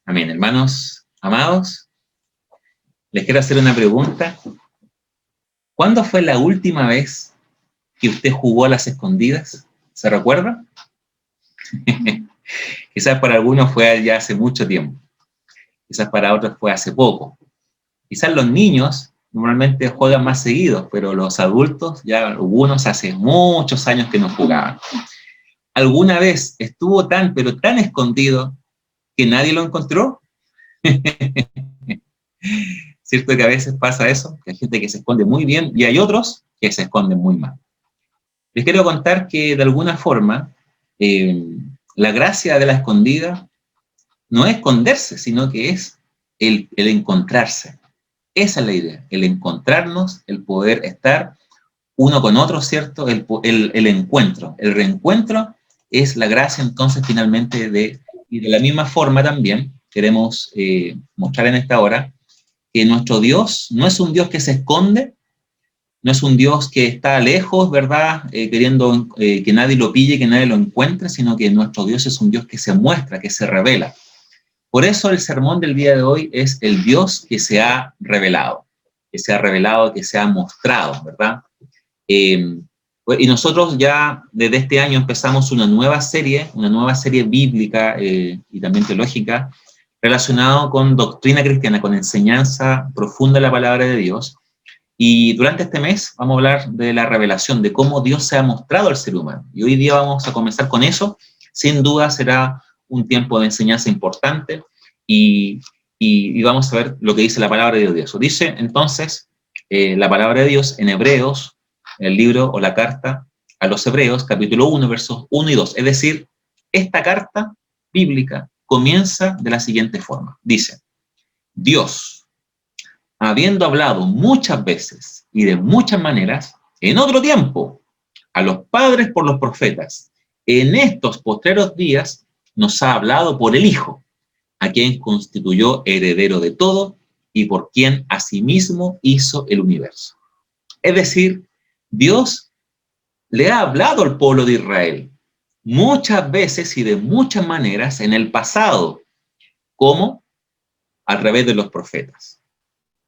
Amén. Hermanos amados, les quiero hacer una pregunta. ¿Cuándo fue la última vez que usted jugó a las escondidas? ¿Se recuerda? Quizás para algunos fue ya hace mucho tiempo. Quizás para otros fue hace poco. Quizás los niños normalmente juegan más seguidos, pero los adultos, ya algunos hace muchos años que no jugaban. ¿Alguna vez estuvo tan, pero tan escondido que nadie lo encontró? ¿Cierto que a veces pasa eso? Que hay gente que se esconde muy bien y hay otros que se esconden muy mal. Les quiero contar que de alguna forma la gracia de la escondida no es esconderse, sino que es el encontrarse. Esa es la idea, el encontrarnos, el poder estar uno con otro, ¿cierto? El encuentro, el reencuentro es la gracia entonces finalmente y de la misma forma también queremos mostrar en esta hora que nuestro Dios no es un Dios que se esconde, no es un Dios que está lejos, ¿verdad? Queriendo que nadie lo pille, que nadie lo encuentre, sino que nuestro Dios es un Dios que se muestra, que se revela. Por eso el sermón del día de hoy es el Dios que se ha revelado, que se ha mostrado, ¿verdad? Y nosotros ya desde este año empezamos una nueva serie bíblica y también teológica, relacionado con doctrina cristiana, con enseñanza profunda de la palabra de Dios. Y durante este mes vamos a hablar de la revelación, de cómo Dios se ha mostrado al ser humano. Y hoy día vamos a comenzar con eso. Sin duda será un tiempo de enseñanza importante y vamos a ver lo que dice la palabra de Dios. Dice entonces la palabra de Dios en Hebreos, el libro o la carta a los Hebreos, capítulo 1, versos 1 y 2. Es decir, esta carta bíblica comienza de la siguiente forma. Dice, Dios, habiendo hablado muchas veces y de muchas maneras, en otro tiempo, a los padres por los profetas, en estos postreros días nos ha hablado por el Hijo, a quien constituyó heredero de todo y por quien asimismo hizo el universo. Es decir, Dios le ha hablado al pueblo de Israel muchas veces y de muchas maneras en el pasado, como a través de los profetas.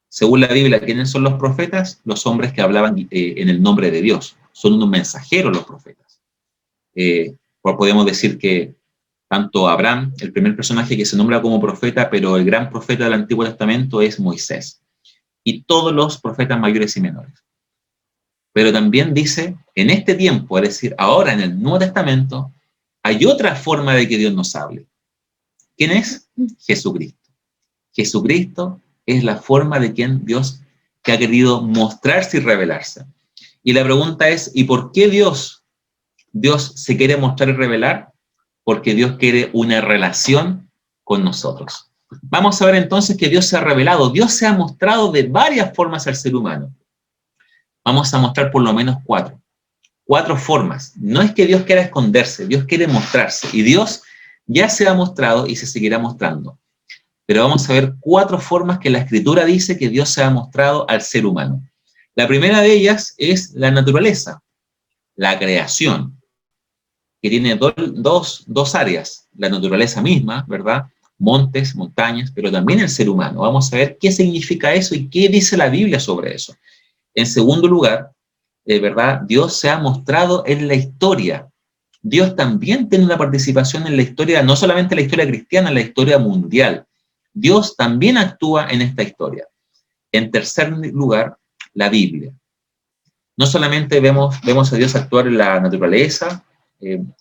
Según la Biblia, ¿quiénes son los profetas? Los hombres que hablaban en el nombre de Dios. Son unos mensajeros los profetas. Podemos decir que tanto Abraham, el primer personaje que se nombra como profeta, pero el gran profeta del Antiguo Testamento es Moisés. Y todos los profetas mayores y menores. Pero también dice, en este tiempo, es decir, ahora en el Nuevo Testamento, hay otra forma de que Dios nos hable. ¿Quién es? Jesucristo. Jesucristo es la forma de quien Dios que ha querido mostrarse y revelarse. Y la pregunta es, ¿y por qué Dios se quiere mostrar y revelar? Porque Dios quiere una relación con nosotros. Vamos a ver entonces que Dios se ha revelado. Dios se ha mostrado de varias formas al ser humano. Vamos a mostrar por lo menos cuatro formas. No es que Dios quiera esconderse, Dios quiere mostrarse. Y Dios ya se ha mostrado y se seguirá mostrando. Pero vamos a ver 4 formas que la Escritura dice que Dios se ha mostrado al ser humano. La primera de ellas es la naturaleza, la creación, que tiene dos áreas. La naturaleza misma, ¿verdad? Montes, montañas, pero también el ser humano. Vamos a ver qué significa eso y qué dice la Biblia sobre eso. En segundo lugar, ¿verdad? Dios se ha mostrado en la historia. Dios también tiene una participación en la historia, no solamente en la historia cristiana, en la historia mundial. Dios también actúa en esta historia. En tercer lugar, la Biblia. No solamente vemos a Dios actuar en la naturaleza,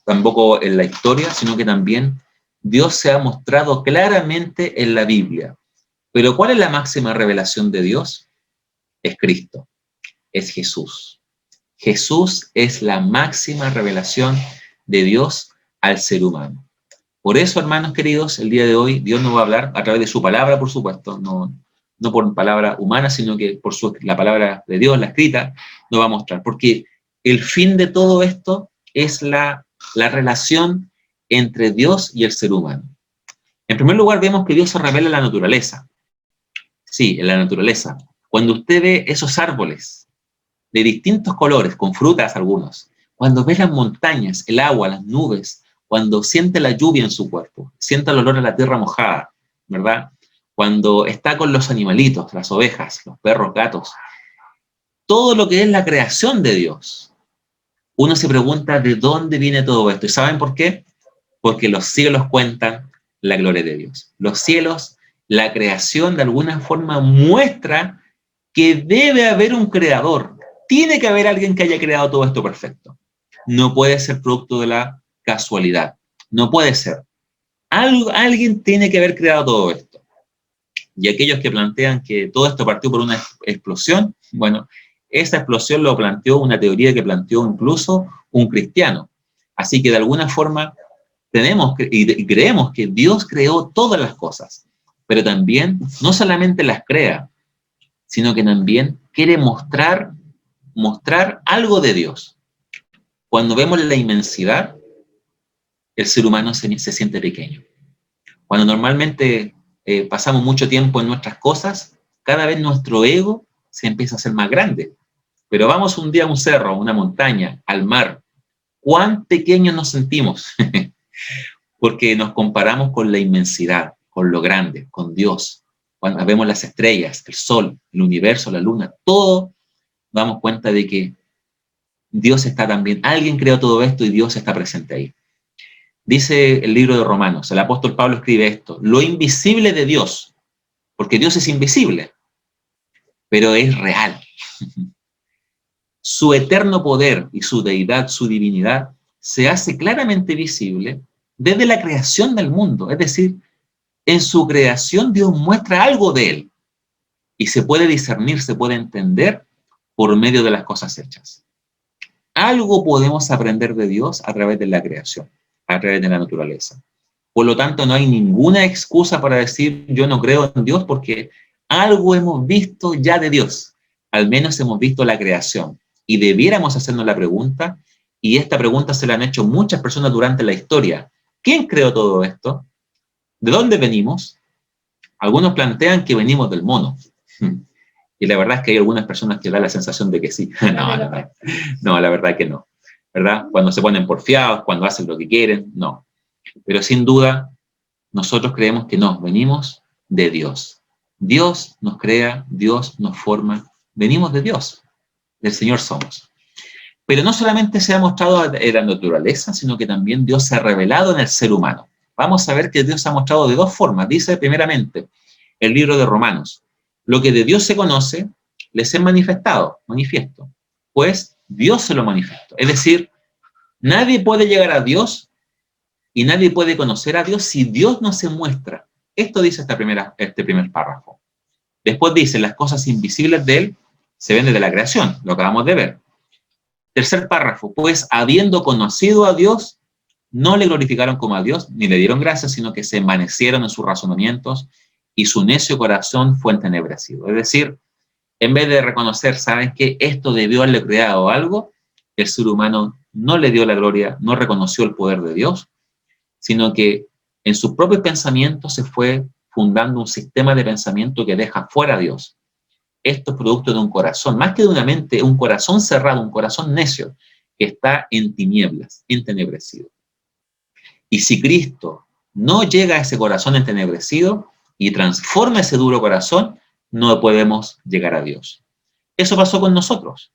tampoco en la historia, sino que también Dios se ha mostrado claramente en la Biblia. Pero ¿cuál es la máxima revelación de Dios? Es Cristo, es Jesús. Jesús es la máxima revelación de Dios al ser humano. Por eso, hermanos queridos, el día de hoy Dios nos va a hablar a través de su palabra, por supuesto, no por palabra humana, sino que por la palabra de Dios, la escrita, nos va a mostrar. Porque el fin de todo esto es la relación entre Dios y el ser humano. En primer lugar, vemos que Dios se revela en la naturaleza. Sí, en la naturaleza. Cuando usted ve esos árboles de distintos colores, con frutas algunos, cuando ve las montañas, el agua, las nubes, cuando siente la lluvia en su cuerpo, siente el olor a la tierra mojada, ¿verdad? Cuando está con los animalitos, las ovejas, los perros, gatos, todo lo que es la creación de Dios, uno se pregunta de dónde viene todo esto. ¿Y saben por qué? Porque los cielos cuentan la gloria de Dios. Los cielos, la creación de alguna forma muestra que debe haber un creador. Tiene que haber alguien que haya creado todo esto perfecto. No puede ser producto de la casualidad. No puede ser. Alguien tiene que haber creado todo esto. Y aquellos que plantean que todo esto partió por una explosión, bueno, esa explosión lo planteó una teoría que planteó incluso un cristiano. Así que de alguna forma tenemos y creemos que Dios creó todas las cosas, pero también no solamente las crea, sino que también quiere mostrar algo de Dios. Cuando vemos la inmensidad, el ser humano se siente pequeño. Cuando normalmente pasamos mucho tiempo en nuestras cosas, cada vez nuestro ego se empieza a hacer más grande. Pero vamos un día a un cerro, a una montaña, al mar. ¿Cuán pequeños nos sentimos? Porque nos comparamos con la inmensidad, con lo grande, con Dios. Cuando vemos las estrellas, el sol, el universo, la luna, todo, damos cuenta de que Dios está también. Alguien creó todo esto y Dios está presente ahí. Dice el libro de Romanos, el apóstol Pablo escribe esto: lo invisible de Dios, porque Dios es invisible, pero es real. Su eterno poder y su deidad, su divinidad, se hace claramente visible desde la creación del mundo. Es decir, en su creación Dios muestra algo de él y se puede discernir, se puede entender por medio de las cosas hechas. Algo podemos aprender de Dios a través de la creación, a través de la naturaleza. Por lo tanto, no hay ninguna excusa para decir yo no creo en Dios, porque algo hemos visto ya de Dios. Al menos hemos visto la creación. Y debiéramos hacernos la pregunta, y esta pregunta se la han hecho muchas personas durante la historia. ¿Quién creó todo esto? ¿De dónde venimos? Algunos plantean que venimos del mono. Y la verdad es que hay algunas personas que dan la sensación de que sí. No, la verdad que no. ¿Verdad? Cuando se ponen porfiados, cuando hacen lo que quieren, no. Pero sin duda, nosotros creemos que no, venimos de Dios. Dios nos crea, Dios nos forma, venimos de Dios, del Señor somos. Pero no solamente se ha mostrado en la naturaleza, sino que también Dios se ha revelado en el ser humano. Vamos a ver que Dios se ha mostrado de dos formas. Dice primeramente el libro de Romanos: lo que de Dios se conoce, les es manifiesto, pues Dios se lo manifestó. Es decir, nadie puede llegar a Dios y nadie puede conocer a Dios si Dios no se muestra. Esto dice este primer párrafo. Después dice: las cosas invisibles de Él se ven desde la creación, lo acabamos de ver. Tercer párrafo: pues habiendo conocido a Dios, no le glorificaron como a Dios, ni le dieron gracias, sino que se envanecieron en sus razonamientos y su necio corazón fue entenebrecido. Es decir, en vez de reconocer, ¿saben qué? Esto debió haberle creado algo, el ser humano no le dio la gloria, no reconoció el poder de Dios, sino que en sus propios pensamientos se fue fundando un sistema de pensamiento que deja fuera a Dios. Esto es producto de un corazón, más que de una mente, un corazón cerrado, un corazón necio, que está en tinieblas, entenebrecido. Y si Cristo no llega a ese corazón entenebrecido y transforma ese duro corazón, no podemos llegar a Dios. Eso pasó con nosotros.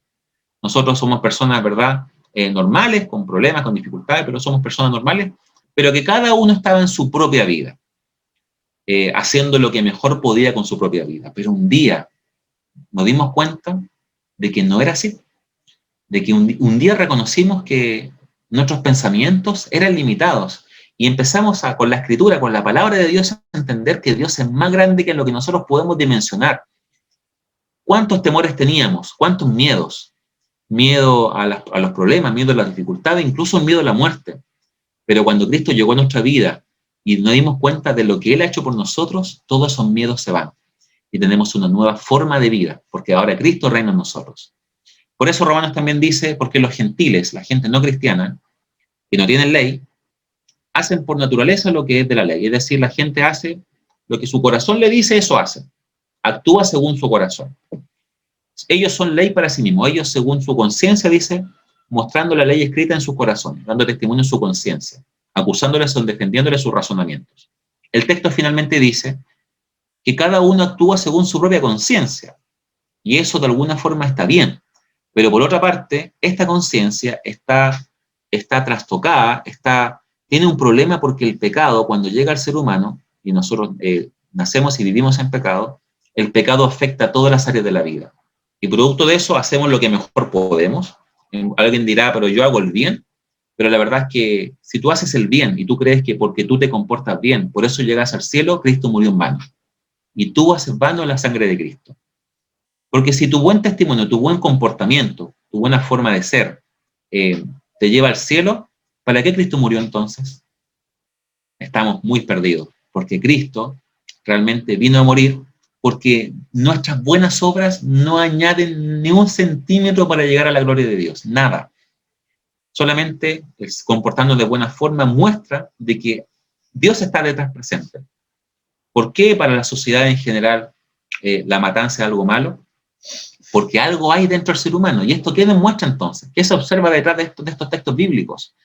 Nosotros somos personas, ¿verdad?, normales, con problemas, con dificultades, pero somos personas normales, pero que cada uno estaba en su propia vida, haciendo lo que mejor podía con su propia vida. Pero un día nos dimos cuenta de que no era así, de que un día reconocimos que nuestros pensamientos eran limitados y empezamos con la Escritura, con la palabra de Dios, a entender que Dios es más grande que lo que nosotros podemos dimensionar. ¿Cuántos temores teníamos? ¿Cuántos miedos? Miedo a los problemas, miedo a las dificultades, incluso miedo a la muerte. Pero cuando Cristo llegó a nuestra vida y nos dimos cuenta de lo que Él ha hecho por nosotros, todos esos miedos se van. Y tenemos una nueva forma de vida, porque ahora Cristo reina en nosotros. Por eso Romanos también dice, porque los gentiles, la gente no cristiana, que no tienen ley, hacen por naturaleza lo que es de la ley. Es decir, la gente hace lo que su corazón le dice, eso hace. Actúa según su corazón. Ellos son ley para sí mismos. Ellos, según su conciencia, dice, mostrando la ley escrita en sus corazones, dando testimonio en su conciencia, acusándoles o defendiéndoles sus razonamientos. El texto finalmente dice que cada uno actúa según su propia conciencia, y eso de alguna forma está bien, pero por otra parte, esta conciencia está trastocada, tiene un problema porque el pecado, cuando llega al ser humano, y nosotros nacemos y vivimos en pecado, el pecado afecta a todas las áreas de la vida. Y producto de eso hacemos lo que mejor podemos. Alguien dirá, pero yo hago el bien. Pero la verdad es que si tú haces el bien y tú crees que porque tú te comportas bien, por eso llegas al cielo, Cristo murió en vano. Y tú haces vano la sangre de Cristo. Porque si tu buen testimonio, tu buen comportamiento, tu buena forma de ser, te lleva al cielo, ¿para qué Cristo murió entonces? Estamos muy perdidos, porque Cristo realmente vino a morir porque nuestras buenas obras no añaden ni un centímetro para llegar a la gloria de Dios, nada. Solamente comportándonos de buena forma muestra de que Dios está detrás presente. ¿Por qué para la sociedad en general la matanza es algo malo? Porque algo hay dentro del ser humano. ¿Y esto qué demuestra entonces? ¿Qué se observa detrás de estos textos bíblicos?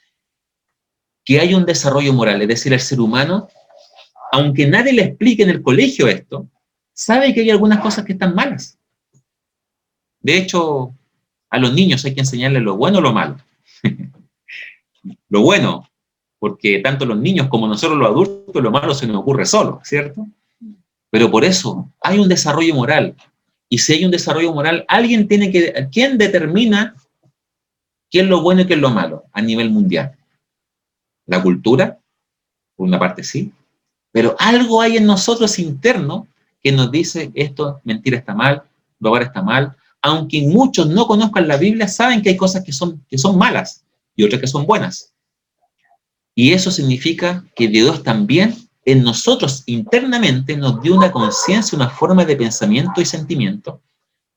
Que hay un desarrollo moral, es decir, el ser humano, aunque nadie le explique en el colegio esto, sabe que hay algunas cosas que están malas. De hecho, a los niños hay que enseñarles lo bueno o lo malo. Lo bueno, porque tanto los niños como nosotros los adultos, lo malo se nos ocurre solo, ¿cierto? Pero por eso hay un desarrollo moral. Y si hay un desarrollo moral, alguien tiene que... ¿Quién determina qué es lo bueno y qué es lo malo a nivel mundial? La cultura, por una parte sí, pero algo hay en nosotros interno que nos dice esto, mentira está mal, robar está mal, aunque muchos no conozcan la Biblia, saben que hay cosas que son malas y otras que son buenas. Y eso significa que Dios también en nosotros internamente nos dio una conciencia, una forma de pensamiento y sentimiento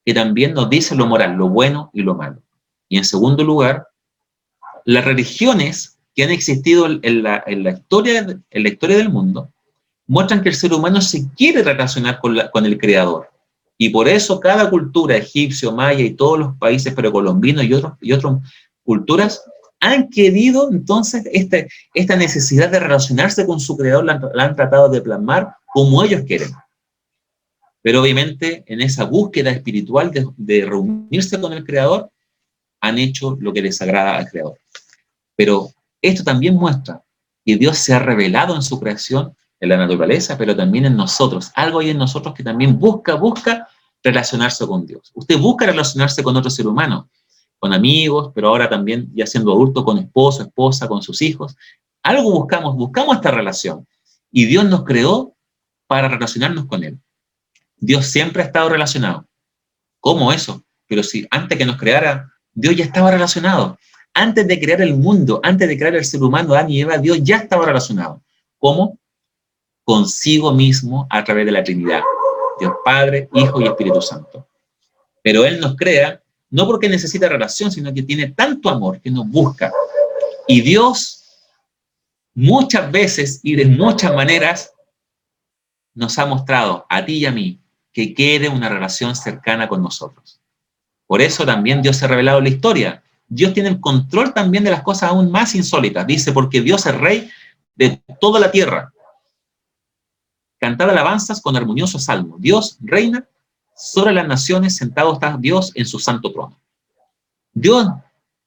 que también nos dice lo moral, lo bueno y lo malo. Y en segundo lugar, las religiones que han existido en la historia del mundo muestran que el ser humano se quiere relacionar con el Creador. Y por eso cada cultura, egipcio, maya y todos los países precolombinos y otras culturas han querido entonces esta necesidad de relacionarse con su Creador, la han tratado de plasmar como ellos quieren. Pero obviamente en esa búsqueda espiritual de reunirse con el Creador, han hecho lo que les agrada al Creador. Pero esto también muestra que Dios se ha revelado en su creación, en la naturaleza, pero también en nosotros. Algo hay en nosotros que también busca relacionarse con Dios. Usted busca relacionarse con otro ser humano, con amigos, pero ahora también ya siendo adulto, con esposo, esposa, con sus hijos. Algo buscamos esta relación. Y Dios nos creó para relacionarnos con Él. Dios siempre ha estado relacionado. ¿Cómo eso? Pero si antes que nos creara, Dios ya estaba relacionado. Antes de crear el mundo, antes de crear el ser humano, Adán y Eva, Dios ya estaba relacionado. ¿Cómo? Consigo mismo a través de la Trinidad. Dios Padre, Hijo y Espíritu Santo. Pero Él nos crea, no porque necesita relación, sino que tiene tanto amor que nos busca. Y Dios, muchas veces y de muchas maneras, nos ha mostrado, a ti y a mí, que quiere una relación cercana con nosotros. Por eso también Dios se ha revelado en la historia. Dios tiene el control también de las cosas aún más insólitas. Dice, porque Dios es rey de toda la tierra. Cantad alabanzas con armonioso salmo. Dios reina sobre las naciones, sentado está Dios en su santo trono. Dios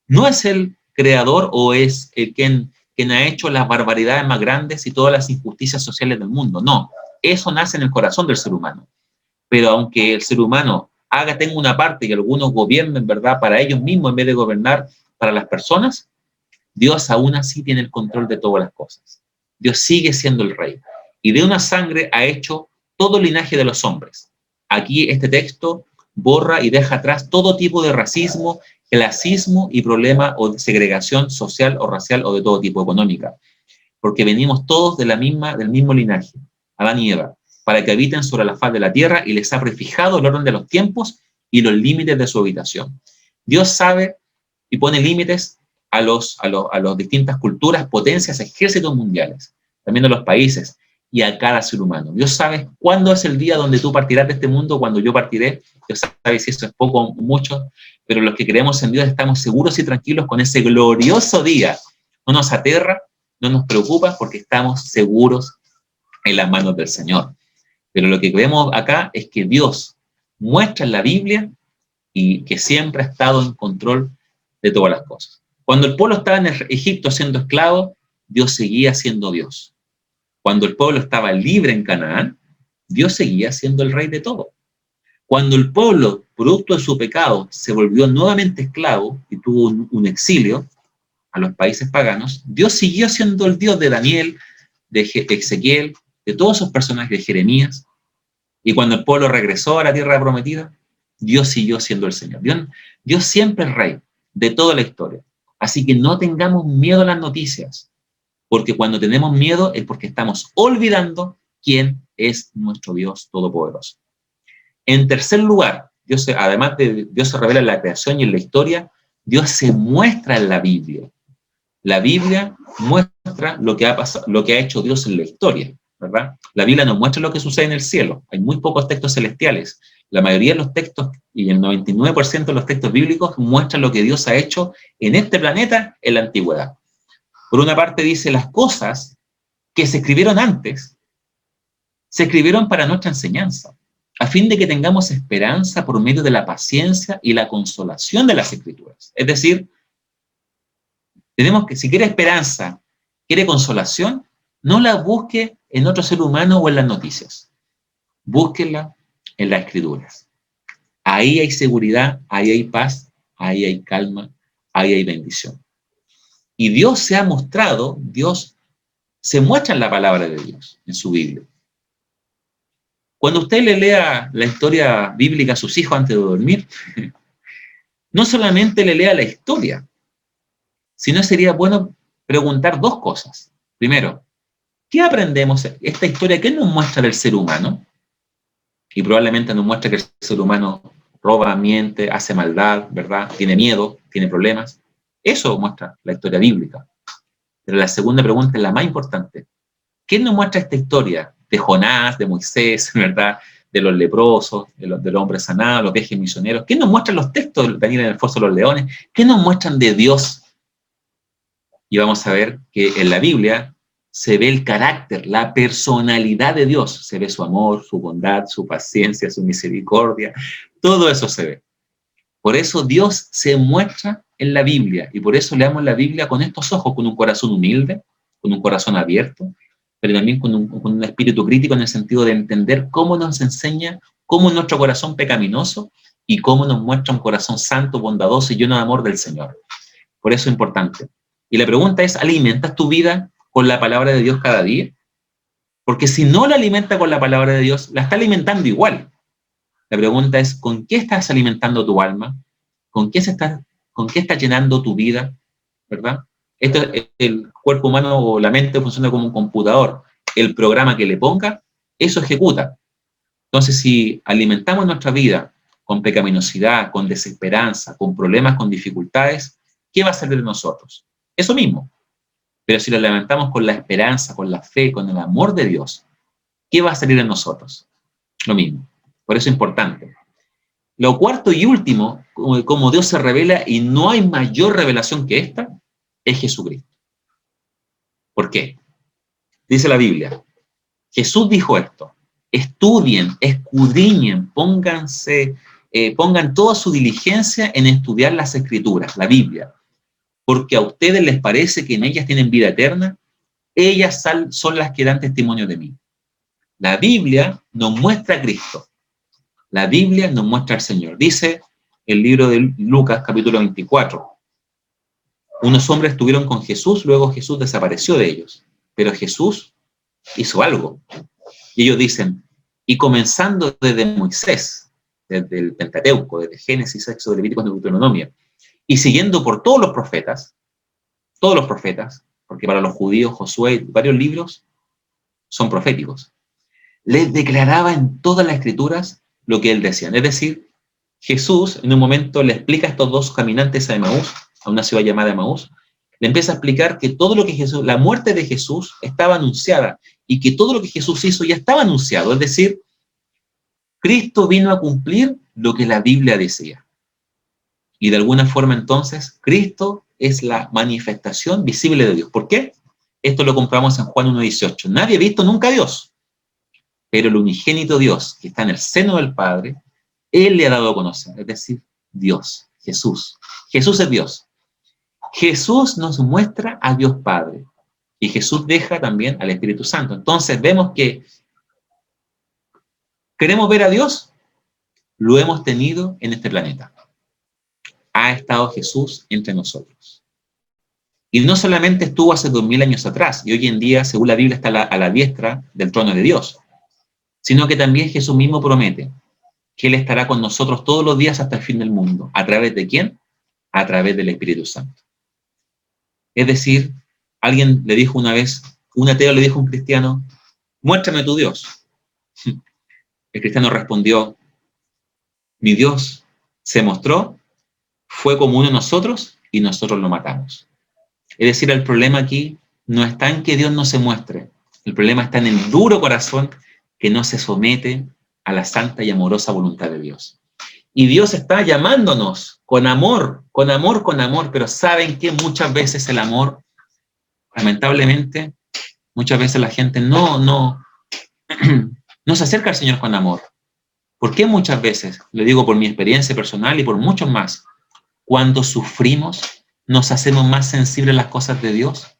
no es el creador o es el quien ha hecho las barbaridades más grandes y todas las injusticias sociales del mundo. No, eso nace en el corazón del ser humano. Pero aunque el ser humano tenga una parte y algunos gobiernen, ¿verdad?, para ellos mismos en vez de gobernar para las personas, Dios aún así tiene el control de todas las cosas. Dios sigue siendo el rey. Y de una sangre ha hecho todo el linaje de los hombres. Aquí este texto borra y deja atrás todo tipo de racismo, clasismo y problema o de segregación social o racial o de todo tipo económica. Porque venimos todos del mismo linaje, Adán y Eva, para que habiten sobre la faz de la tierra y les ha prefijado el orden de los tiempos y los límites de su habitación. Dios sabe y pone límites a las distintas culturas, potencias, ejércitos mundiales, también a los países y a cada ser humano. Dios sabe cuándo es el día donde tú partirás de este mundo, cuando yo partiré. Dios sabe si eso es poco o mucho, pero los que creemos en Dios estamos seguros y tranquilos con ese glorioso día. No nos aterra, no nos preocupa porque estamos seguros en las manos del Señor. Pero lo que vemos acá es que Dios muestra en la Biblia y que siempre ha estado en control de todas las cosas. Cuando el pueblo estaba en Egipto siendo esclavo, Dios seguía siendo Dios. Cuando el pueblo estaba libre en Canaán, Dios seguía siendo el rey de todo. Cuando el pueblo, producto de su pecado, se volvió nuevamente esclavo y tuvo un exilio a los países paganos, Dios siguió siendo el Dios de Daniel, de Ezequiel, de todos esos personajes, de Jeremías. Y cuando el pueblo regresó a la tierra prometida, Dios siguió siendo el Señor. Dios siempre es rey de toda la historia. Así que no tengamos miedo a las noticias, porque cuando tenemos miedo es porque estamos olvidando quién es nuestro Dios todopoderoso. En tercer lugar, además de Dios se revela en la creación y en la historia, Dios se muestra en la Biblia. La Biblia muestra lo que ha pasado, lo que ha hecho Dios en la historia, ¿verdad? La Biblia nos muestra lo que sucede en el cielo. Hay muy pocos textos celestiales. La mayoría de los textos, y el 99% de los textos bíblicos, muestran lo que Dios ha hecho en este planeta en la antigüedad. Por una parte dice, las cosas que se escribieron antes, se escribieron para nuestra enseñanza, a fin de que tengamos esperanza por medio de la paciencia y la consolación de las Escrituras. Es decir, tenemos que, si quiere esperanza, quiere consolación, no la busque en otro ser humano o en las noticias. Búsquela en las Escrituras. Ahí hay seguridad, ahí hay paz, ahí hay calma, ahí hay bendición. Y Dios se ha mostrado, Dios se muestra en la palabra de Dios, en su Biblia. Cuando usted le lea la historia bíblica a sus hijos antes de dormir, no solamente le lea la historia, sino sería bueno preguntar dos cosas. Primero, ¿qué aprendemos? Esta historia, ¿qué nos muestra del ser humano? Y probablemente nos muestra que el ser humano roba, miente, hace maldad, ¿verdad? Tiene miedo, tiene problemas. Eso muestra la historia bíblica. Pero la segunda pregunta es la más importante. ¿Qué nos muestra esta historia de Jonás, de Moisés, ¿verdad? De los leprosos, de los hombres sanados, los viajes misioneros? ¿Qué nos muestran los textos de Daniel en el foso de los leones? ¿Qué nos muestran de Dios? Y vamos a ver que en la Biblia se ve el carácter, la personalidad de Dios. Se ve su amor, su bondad, su paciencia, su misericordia. Todo eso se ve. Por eso Dios se muestra en la Biblia. Y por eso leamos la Biblia con estos ojos, con un corazón humilde, con un corazón abierto, pero también con un espíritu crítico en el sentido de entender cómo nos enseña, cómo es nuestro corazón pecaminoso y cómo nos muestra un corazón santo, bondadoso y lleno de amor del Señor. Por eso es importante. Y la pregunta es, ¿alimentas tu vida con la palabra de Dios cada día? Porque si no la alimenta con la palabra de Dios, la está alimentando igual. La pregunta es, ¿con qué estás alimentando tu alma? ¿Con qué estás llenando tu vida? ¿Verdad? El cuerpo humano o la mente funciona como un computador. El programa que le ponga, eso ejecuta. Entonces, si alimentamos nuestra vida con pecaminosidad, con desesperanza, con problemas, con dificultades, ¿qué va a salir de nosotros? Eso mismo. Pero si lo alimentamos con la esperanza, con la fe, con el amor de Dios, ¿qué va a salir de nosotros? Lo mismo. Por eso es importante. Lo cuarto y último, como Dios se revela, y no hay mayor revelación que esta, es Jesucristo. ¿Por qué? Dice la Biblia, Jesús dijo esto, estudien, escudriñen, pongan toda su diligencia en estudiar las Escrituras, la Biblia, porque a ustedes les parece que en ellas tienen vida eterna, ellas son las que dan testimonio de mí. La Biblia nos muestra a Cristo. La Biblia nos muestra al Señor. Dice el libro de Lucas, capítulo 24. Unos hombres estuvieron con Jesús, luego Jesús desapareció de ellos. Pero Jesús hizo algo. Y ellos dicen, y comenzando desde Moisés, desde el Pentateuco, desde Génesis, Éxodo, Levítico, Deuteronomio, y siguiendo por todos los profetas, porque para los judíos Josué, varios libros son proféticos, les declaraba en todas las escrituras lo que él decía. Es decir, Jesús en un momento le explica a estos dos caminantes a Emaús, a una ciudad llamada Emaús, le empieza a explicar que todo lo que Jesús, la muerte de Jesús estaba anunciada y que todo lo que Jesús hizo ya estaba anunciado. Es decir, Cristo vino a cumplir lo que la Biblia decía. Y de alguna forma entonces, Cristo es la manifestación visible de Dios. ¿Por qué? Esto lo compramos en Juan 1:18. Nadie ha visto nunca a Dios, pero el unigénito Dios, que está en el seno del Padre, Él le ha dado a conocer, es decir, Dios, Jesús. Jesús es Dios. Jesús nos muestra a Dios Padre, y Jesús deja también al Espíritu Santo. Entonces vemos que queremos ver a Dios, lo hemos tenido en este planeta. Ha estado Jesús entre nosotros. Y no solamente estuvo hace 2000 años atrás, y hoy en día, según la Biblia, está a la diestra del trono de Dios, sino que también Jesús mismo promete que Él estará con nosotros todos los días hasta el fin del mundo. ¿A través de quién? A través del Espíritu Santo. Es decir, alguien le dijo una vez, un ateo le dijo a un cristiano, muéstrame tu Dios. El cristiano respondió, mi Dios se mostró, fue como uno de nosotros y nosotros lo matamos. Es decir, el problema aquí no está en que Dios no se muestre, el problema está en el duro corazón que no se somete a la santa y amorosa voluntad de Dios. Y Dios está llamándonos con amor, con amor, con amor, pero saben que muchas veces el amor, lamentablemente, muchas veces la gente no se acerca al Señor con amor. ¿Por qué muchas veces? Lo digo por mi experiencia personal y por muchos más. Cuando sufrimos, nos hacemos más sensibles a las cosas de Dios.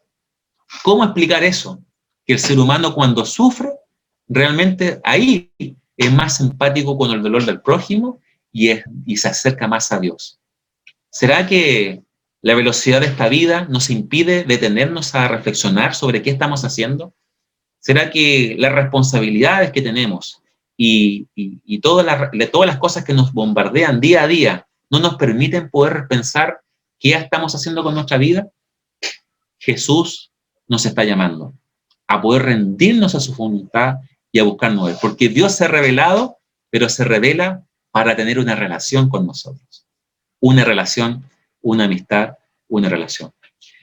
¿Cómo explicar eso? Que el ser humano cuando sufre, realmente ahí es más empático con el dolor del prójimo y se acerca más a Dios. ¿Será que la velocidad de esta vida nos impide detenernos a reflexionar sobre qué estamos haciendo? ¿Será que las responsabilidades que tenemos y todas las cosas que nos bombardean día a día no nos permiten poder pensar qué estamos haciendo con nuestra vida? Jesús nos está llamando a poder rendirnos a su voluntad y a buscarnos a Él, porque Dios se ha revelado, pero se revela para tener una relación con nosotros. Una relación, una amistad, una relación.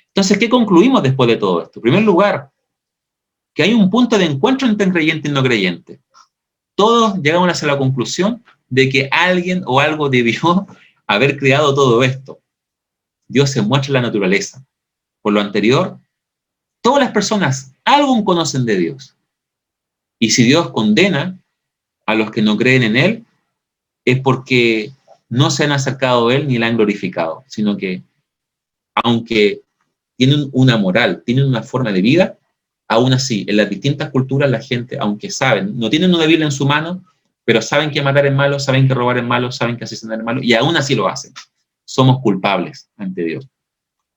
Entonces, ¿qué concluimos después de todo esto? En primer lugar, que hay un punto de encuentro entre creyente y no creyente. Todos llegamos a la conclusión de que alguien o algo debió haber creado todo esto. Dios se muestra en la naturaleza. Por lo anterior, todas las personas algo conocen de Dios. Y si Dios condena a los que no creen en Él, es porque no se han acercado a Él ni la han glorificado, sino que aunque tienen una moral, tienen una forma de vida, aún así, en las distintas culturas la gente, aunque saben, no tienen una Biblia en su mano, pero saben que matar es malo, saben que robar es malo, saben que asesinar es malo, y aún así lo hacen. Somos culpables ante Dios.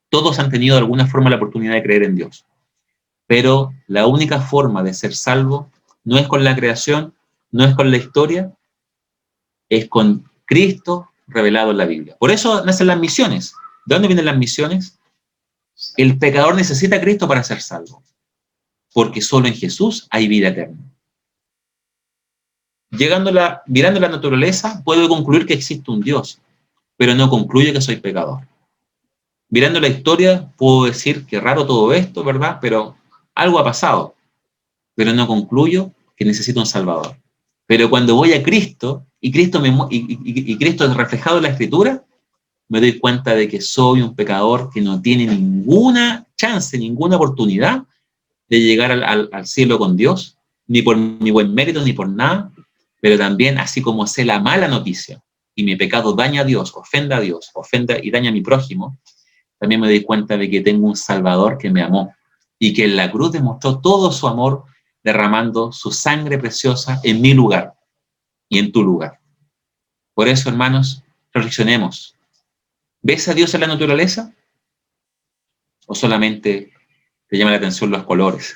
Todos han tenido de alguna forma la oportunidad de creer en Dios. Pero la única forma de ser salvo no es con la creación, no es con la historia, es con Cristo revelado en la Biblia. Por eso nacen las misiones. ¿De dónde vienen las misiones? El pecador necesita a Cristo para ser salvo, porque solo en Jesús hay vida eterna. Mirando la naturaleza, puedo concluir que existe un Dios, pero no concluye que soy pecador. Mirando la historia, puedo decir que raro todo esto, ¿verdad? Pero algo ha pasado, pero no concluyo que necesito un Salvador. Pero cuando voy a Cristo, y Cristo es reflejado en la Escritura, me doy cuenta de que soy un pecador que no tiene ninguna chance, ninguna oportunidad de llegar al cielo con Dios, ni por mi buen mérito, ni por nada, pero también, así como sé la mala noticia, y mi pecado daña a Dios, ofenda y daña a mi prójimo, también me doy cuenta de que tengo un Salvador que me amó, y que en la cruz demostró todo su amor, derramando su sangre preciosa en mi lugar, y en tu lugar. Por eso, hermanos, reflexionemos. ¿Ves a Dios en la naturaleza? ¿O solamente te llama la atención los colores?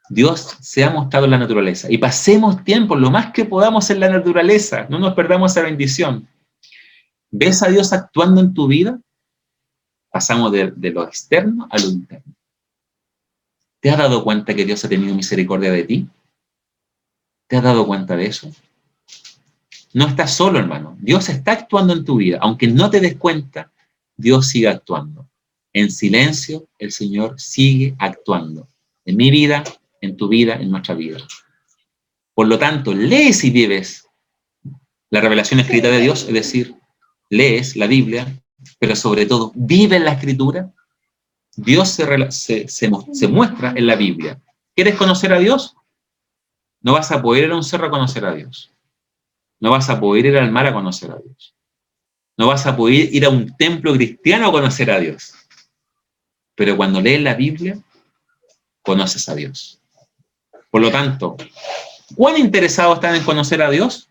Dios se ha mostrado en la naturaleza. Y pasemos tiempo lo más que podamos en la naturaleza. No nos perdamos esa bendición. ¿Ves a Dios actuando en tu vida? Pasamos de lo externo a lo interno. ¿Te has dado cuenta que Dios ha tenido misericordia de ti? ¿Te has dado cuenta de eso? No estás solo, hermano. Dios está actuando en tu vida. Aunque no te des cuenta, Dios sigue actuando. En silencio, el Señor sigue actuando. En mi vida, en tu vida, en nuestra vida. Por lo tanto, lees y vives la revelación escrita de Dios, es decir, lees la Biblia, pero sobre todo, vive la Escritura. Dios se muestra en la Biblia. ¿Quieres conocer a Dios? No vas a poder ir a un cerro a conocer a Dios. No vas a poder ir al mar a conocer a Dios. No vas a poder ir a un templo cristiano a conocer a Dios. Pero cuando lees la Biblia, conoces a Dios. Por lo tanto, ¿cuán interesado estás en conocer a Dios?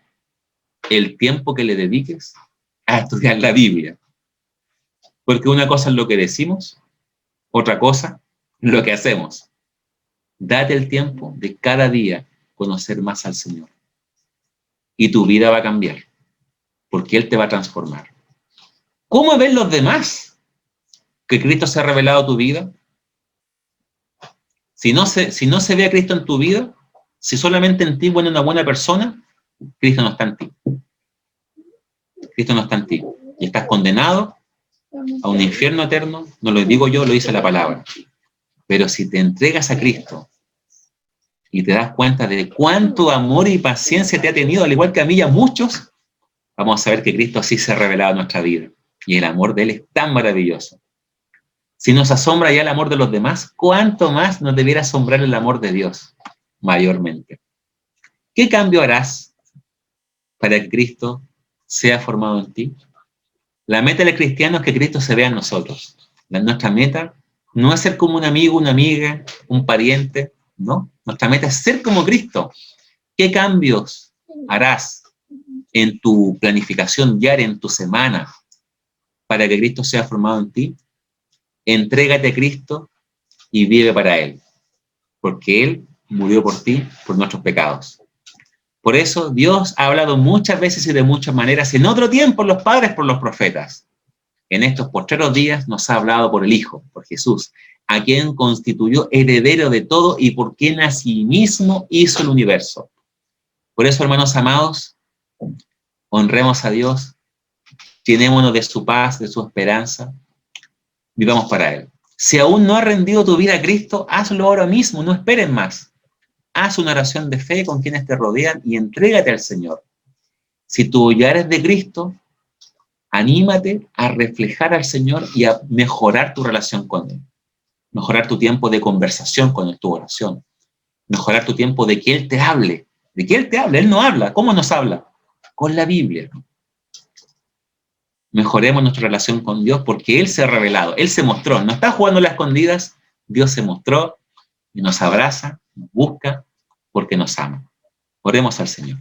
El tiempo que le dediques a estudiar la Biblia. Porque una cosa es lo que decimos, otra cosa lo que hacemos. Date el tiempo de cada día conocer más al Señor. Y tu vida va a cambiar, porque Él te va a transformar. ¿Cómo ven los demás que Cristo se ha revelado a tu vida? Si no se ve a Cristo en tu vida, si solamente en ti bueno una buena persona, Cristo no está en ti. Cristo no está en ti. Y estás condenado a un infierno eterno. No lo digo yo, lo dice la palabra. Pero si te entregas a Cristo y te das cuenta de cuánto amor y paciencia te ha tenido, al igual que a mí y a muchos, vamos a ver que Cristo sí se ha revelado en nuestra vida. Y el amor de Él es tan maravilloso. Si nos asombra ya el amor de los demás, ¿cuánto más nos debiera asombrar el amor de Dios? Mayormente. ¿Qué cambio harás para que Cristo sea formado en ti? La meta del cristiano es que Cristo se vea en nosotros. Nuestra meta no es ser como un amigo, una amiga, un pariente, ¿no? Nuestra meta es ser como Cristo. ¿Qué cambios harás en tu planificación diaria, en tu semana, para que Cristo sea formado en ti? Entrégate a Cristo y vive para Él, porque Él murió por ti, por nuestros pecados. Por eso Dios ha hablado muchas veces y de muchas maneras, en otro tiempo los padres por los profetas. En estos postreros días nos ha hablado por el Hijo, por Jesús, a quien constituyó heredero de todo y por quien asimismo hizo el universo. Por eso, hermanos amados, honremos a Dios, llenémonos de su paz, de su esperanza, vivamos para Él. Si aún no has rendido tu vida a Cristo, hazlo ahora mismo, no esperes más. Haz una oración de fe con quienes te rodean y entrégate al Señor. Si tú ya eres de Cristo, anímate a reflejar al Señor y a mejorar tu relación con Él. Mejorar tu tiempo de conversación con Él, tu oración. Mejorar tu tiempo de que Él te hable. De que Él te hable, Él no habla. ¿Cómo nos habla? Con la Biblia. Mejoremos nuestra relación con Dios porque Él se ha revelado, Él se mostró. No está jugando a las escondidas, Dios se mostró y nos abraza, nos busca porque nos ama. Oremos al Señor.